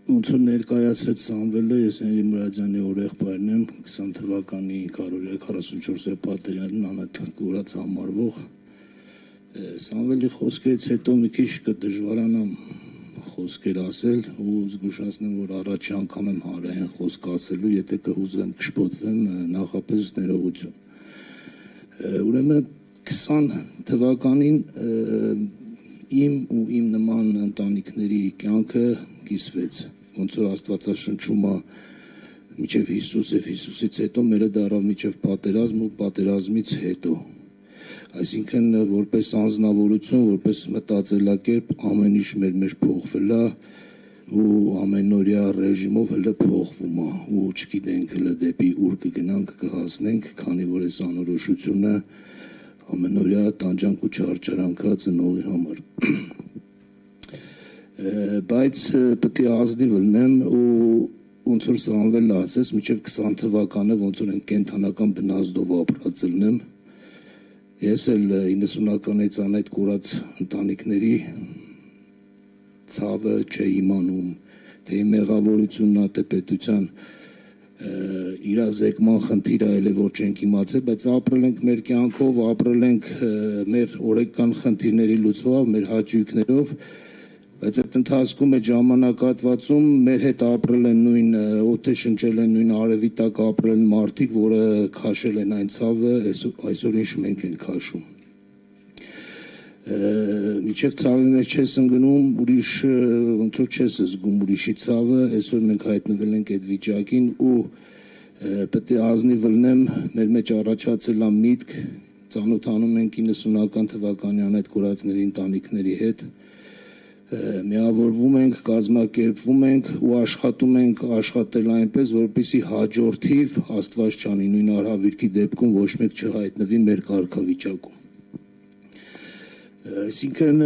Ոնց որ ներկայացրեց Սամվելը, ես Հենրի Մուրադյանի օրեղբայրն եմ, 20 թվականի 44 պատերազմն անհատ կորած համարվող։ Սամվելի խոսքերից հետո մի քիչ կդժվարանամ խոսքեր ասել ու զգուշացնեմ, որ առաջի անգամ եմ հանրային խոսք ասելու, եթե կհուզվեմ, կշփոթվեմ, նախապես ներողություն։ Ուրեմն 20 թվականին իմ ու իմ նման ընտանիքների կյանքը կիսվեց, ոնց որ Աստվածաշնչում է մինչև Հիսուս եւ Հիսուսից հետո մերը դարավ մինչև պատերազմ ու պատերազմից հետո։ Այսինքն որպես անձնավորություն, որպես մտածելակերպ ամեն ինչ մեր փոխվել է ու ամենօրյա ռեժիմով հələ փոխվում է ու չգիտենք հələ դեպի ուր կգնանք, կհասնենք, քանի որ այս անորոշությունը ամենօրյա տանջանք ու չարչարանքա ծնողի համար։ Բայց պետք է ազնիվ լինեմ ու ոնց որ Սամվելը ասեց, մինչև 20 թվականը ոնց որ կենթանական բնազդով ապրած լինեմ։ Ես էլ 90-ականից անայդ կորած ընտանիքների ցավը չէի իմանում, թե մեղավորությունն է, թե պետության իրազեկման խնդիրը էլ է, որ չենք իմացել, բայց ապրել ենք մեր կյանքով, ապրել ենք մեր օրեկան խնդիրների լուծվով, մեր հաճույքներով, բայց այդ ընթացքում այդ ժամանակահատվածում մեր հետ ապրել են նույն օդը շնչել են նույն արևի տակ ապրել են մարդիկ, որը քաշել են այն ցավը, այսօր ինչ մենք ենք քաշում։ Միջև ցավի մեջ չես ընկնում, ուրիշ ոնց որ չես զգում ուրիշի ցավը, այսօր մենք հայտնվել ենք այդ վիճակին ու պետք է ազնիվ լինեմ, մեր մեջ առաջացել է միտք, ծանոթանում ենք 90-ական թվականի անայդ կորածների ընտանիքների հետ, միավորվում ենք, կազմակերպվում ենք ու աշխատում ենք աշխատել այնպես, որպեսզի հաջորդիվ Աստված չանի նույն արհավիրքի դեպքում ոչ մեկ չհայտնվի մեր կարգավիճակում։ Այսինքն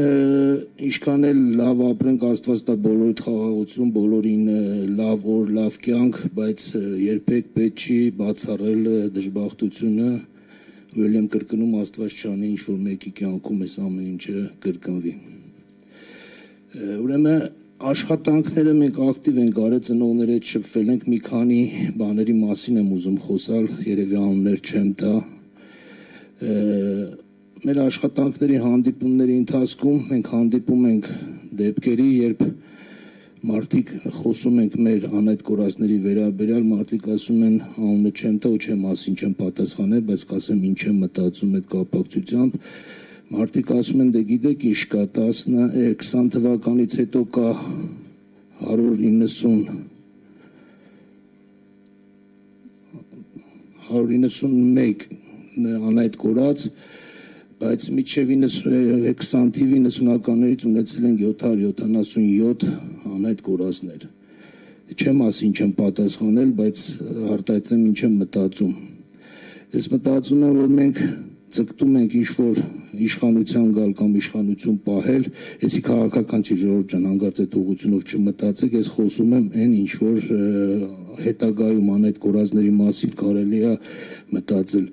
ինչքան էլ լավ ապրենք, Աստված տա բոլորիդ խաղաղություն, բոլորին լավ օր, լավ կյանք, բայց երբեք պետք չի բացառել դժբախտությունը, ու ել եմ կրկնում, Աստված չանի ինչ որ մեկի կյանքում այս ամեն ինչը կրկնվի։ Ուրեմն աշխատանքները մենք ակտիվ ենք արել, ծնողների հետ շփվել ենք, մի քանի բաների մասին եմ ուզում խոսալ, երևի անուններ չեմ տա։ Մեր աշխատանքների հանդիպումների ընթացքում մենք հանդիպում ենք դեպքերի, երբ մարդիկ խոսում ենք մեր անայդ կորածների վերաբերյալ, մարդիկ ասում են անունը չեմ տա ու չեմ ասին չեմ պատասխանել, բայց կասեմ ինչ եմ մտածում այդ կապակցությամբ։ Մարդիկ ասում են, դե գիտեք ինչ կա, 20 թվականից հետո կա 191 անայդ կորած, բայց միջև 20 թիվի 90-ականներից ունեցել ենք 777 անայդ կորածներ։ Չեմ ասին չեմ պատասխանել, բայց արտահայտվեմ ինչ եմ մտածում։ Ես մտածում եմ, որ մենք ցկտում ենք ինչ-որ իշխանության գալ կամ իշխանություն պահել, էսի քաղաքական չի ժողովուրդ ջան, հանգարց այդ ուղղությունով չմտածեք, ես խոսում եմ այն ինչ-որ հետագայում անայդ կորածների մասին կարելի է մտածել։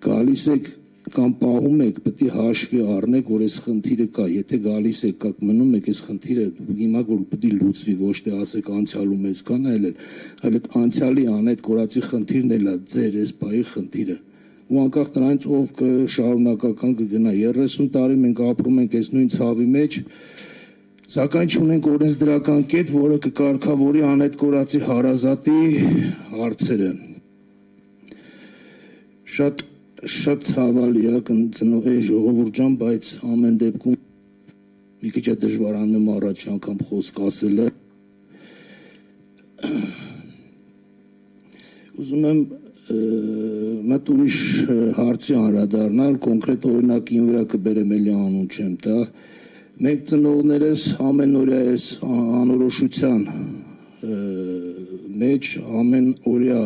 Գալիս եք կամ պահում եք, պետք է հաշվի առնեք, որ այս խնդիրը կա, եթե գալիս եք կամ մնում եք, այս խնդիրը հիմա որ պետք է լուծվի, ոչ թե ասեք անցյալում էս կան, այլ այդ անցյալի անայդ կորածի խնդիրն էլ է ձեր այս բայի խնդիրը։ Ու անկախ նրանից ով կշարունակական կգնա 30 տարի մենք ապրում ենք այս նույն ցավի մեջ, սակայն չունենք օրենսդրական կետ, որը կկարգավորի անայդ կորածի հարազատի հարցերը։ Շատ ցավալի է կնծնող ժողովուրդ ջան, բայց ամեն դեպքում մի քիչ դժվարանում եմ առաջ անգամ խոսք ասելը։ Ուզում եմ մտ ուրիշ հարցի անդրադառնալ, կոնկրետ օրինակի վրա կբերեմ էլի անուն չեմ տա։ Մենք ծնողներս ամենօրյա այս անորոշության մեջ ամենօրյա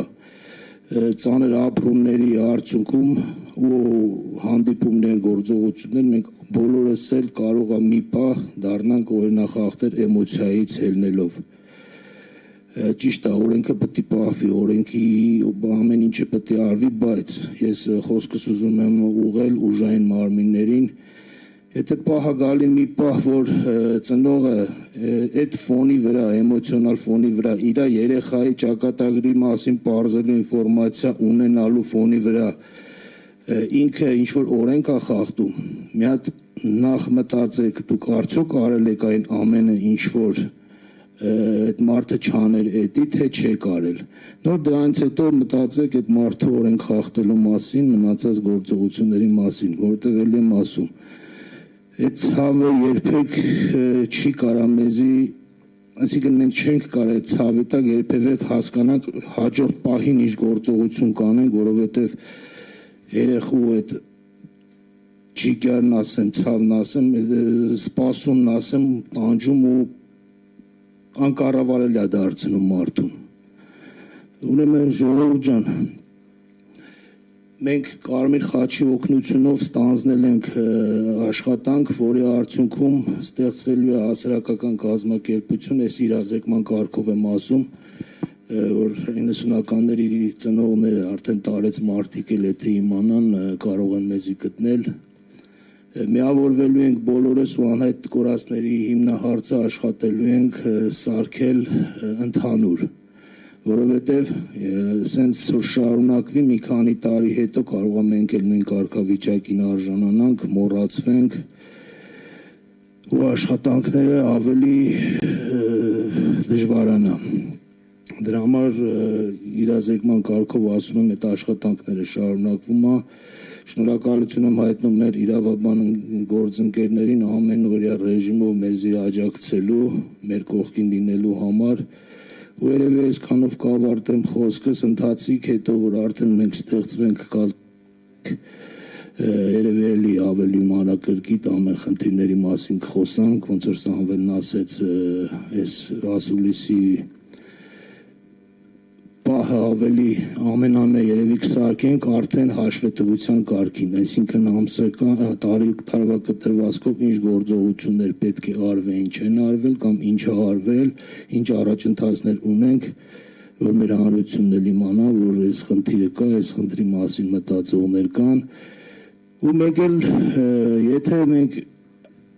ծանր ապրումների արդյունքում ու հանդիպումներ, գործողություններ մենք բոլորս էլ կարող է մի պահ դառնանք օրինախախտեր էմոցիայից ելնելով։ Ճիշտ է, օրենքը պետք է պահվի, օրենքի ամեն ինչը պետք է արվի, բայց ես խոսքս ուզում եմ ուղղել ուժային մարմիններին, Եթե պահը գալի մի պահ, որ ծնողը այդ ֆոնի վրա, էմոցիոնալ ֆոնի վրա իր երեխայի ճակատագրի մասին պարզելու ինֆորմացիա ունենալու ֆոնի վրա ինքը ինչ-որ օրենք է խախտում, մի հատ նախ մտածեք, դուք արդյոք արել եք այն ամենը, ինչ-որ այդ մարդը չաներ էդի, թե չեք արել։ Նոր դրանից հետո մտածեք այդ մարդը օրենք խախտելու մասին, մնացած գործողությունների մասին, որտեղ էլ եմ ասում, այդ ցավը երբեք չի կարա մեզի, այսինքն մենք չենք կարա այդ ցավի տակ երբևէ հասկանանք հաջորդ պահին ինչ գործողություն կանենք, որովհետև երեխու այդ ճիկյարն ասեմ, ցավն ասեմ, սպասումն ասեմ, տանջում ու անկառավարելի է դարձնում մարդուն։ Ուրեմն ժողովուրդ ջան, մենք Կարմիր խաչի օգնությունով ստանձնել ենք աշխատանք, որի արդյունքում ստեղծվելու է հասարակական կազմակերպություն, այս իրազեկման կարգով եմ ասում, որ 90-ականների ծնողները արդեն տարեց մարդիկ էլ եթե իմանան կարող են մեզի գտնել, միավորվելու ենք բոլորս ու անհայտ կորածների հիմնահարցը աշխատելու ենք սարքել ընդհանուր, որովհետև սենց որ շարունակվի մի քանի տարի հետո կարող է մենք էլ նույն կարգավիճակին արժանանանք, մոռացվենք ու աշխատանքները ավելի դժվարանա։ Դրա համար իրազեկման կարգով ասում եմ, այդ աշխատանքները շարունակվում է, շնորհակալություն եմ հայտնում մեր իրավաբան գործընկերներին ամենօրյա ռեժիմով մեզի աջակցելու, մեր կողքին լինելու համար, ու երևի այսքանով կավարտեմ խոսքս, ընթացիկ հետո որ արդեն մենք ստեղծվենք երևի էլի ավելի մանրակրկիտ ամեն խնդիրների մասին կխոսանք, ոնց որ Սամվելն ասեց, այս ասուլիսի պահը ավելի ամենամե երևի կսարքենք արդեն հաշվետվության կարգին, այսինքն ամսական տարվա կտրվածքով ինչ գործողություններ պետք է արվեն, ինչ են արվել կամ ինչ է արվել, ինչ առաջընթացներ ունենք, որ մեր հանրությունն էլ իմանա, որ այս խնդիրը կա, այս խնդրի մասին մտածողներ կան, ու մեկ էլ եթե մենք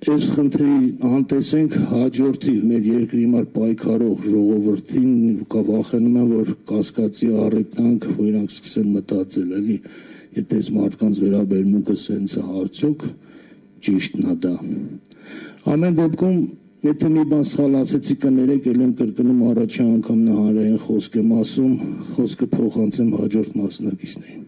այս խնդրի անտեսենք հաջորդի մեր երկրի համար պայքարող ժողովրդին կվախենում եմ, որ կասկածի առիթանք, որ իրանք սկսեն մտածել, էլի, եթե այս մարդկանց վերաբերմունքը սենց է արդյոք ճիշտն է դա։ Ամեն դեպքում, եթե մի բան սխալ ասեցի կներեք, էլ եմ կրկնում առաջի անգամ հանրային խոսք եմ ասում, խոսքը փոխանցեմ հաջորդ մասնակիցներին։